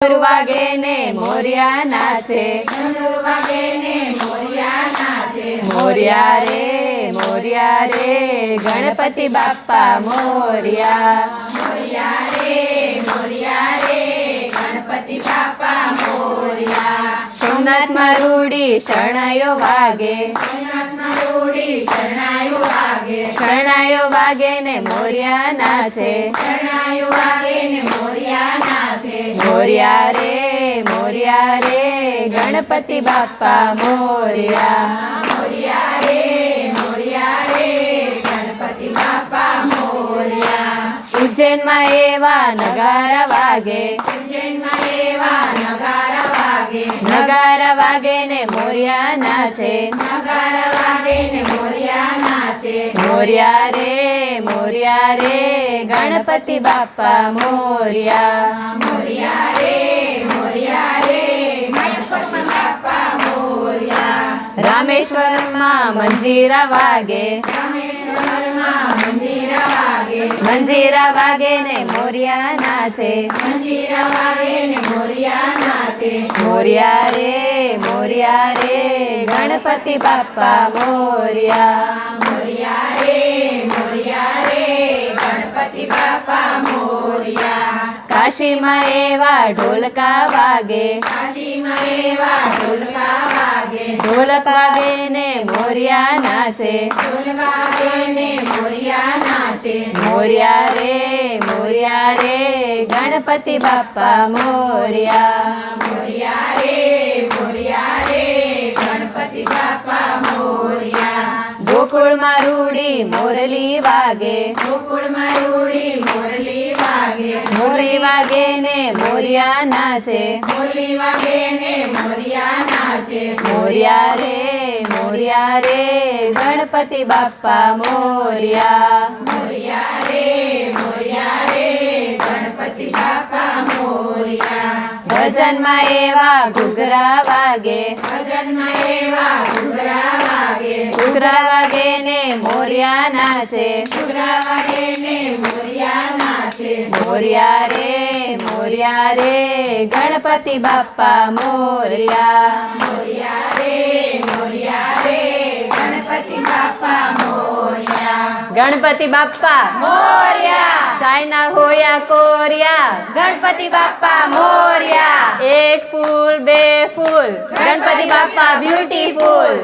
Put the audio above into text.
વાગે ને મોરિયા નાચે, વાગે ને મોરિયા નાચે, મોરિયા રે ગણપતિ બાપ્પા મોરિયા. મોરિયા રે ગણપતિ બાપા મોરિયા. સોમનાથમાં રૂડી શરણાયો વાગે, સોમનાથમાં રૂડી શરણાયો વાગે, શરણાયો વાગે ને મોરિયા નાચે, શરણાયો વાગે ને મોરિયા નાચે, મોરિયા રે ગણપતિ બાપ્પા મોરિયા. મોરિયા રે ગણપતિ બાપા મોરિયા. ઉજ્જૈનમાં એવા નગારા વાગે, ઉજ્જૈનમાં એવા નગારા વાગે ને મોરિયા નાચે, નગારા વાગે ને મોરિયા નાચે, મોરિયા રે ગણપતિ બાપ્પા મોરિયા. મોરિયા રે ગણપતિ બાપા મોરિયા. રામેશ્વરમાં મંજીરા વાગે, રામેશ્વરમાં મંજીરા વાગે ને મોરિયા નાચે, વાગે ને મોરિયા નાચે, મોરિયા રે ગણપતિ બાપ્પા મોરિયા. મોરિયા રે ગણપતિ બાપા મોરિયા. કાશીમાં એવા ઢોલકા વાગે, કાશીમાં એવા ઢોલકા વાગે, ઢોલક વાગે ને મોરિયા નાચે, વાગે ને મોરિયા નાચે, મોરિયા રે ગણપતિ બાપ્પા મોરિયા. મોરિયા રે ગણપતિ બાપા મોરિયા. ગોકુળમાં રૂડી મોરલી વાગે, ગોકુળમાં રૂડી મોરલી વાગે, મોરલી વાગે ને મોરિયા નાચે, મોરલી વાગે ને મોરિયા નાચે, મોરિયા રે ગણપતિ બાપ્પા મોરિયા. મોરિયા રે ગણપતિ બાપા મોરિયા. ભજનમાં એવા ઘૂઘરા વાગે, ભજનમાં એવા ઘૂઘરા વાગે ને મોરિયા નાચે, વાગે ને મોરિયા નાચે, મોરિયા રે ગણપતિ બાપ્પા મોરિયા. મોરિયા રે ગણપતિ બાપા મોરિયા. ગણપતિ બાપ્પા મોરિયા. ચાઇના હોયા કોરિયા, ગણપતિ બાપ્પા મોરિયા. એક ફૂલ બે ફૂલ, ગણપતિ બાપ્પા બ્યુટીફુલ.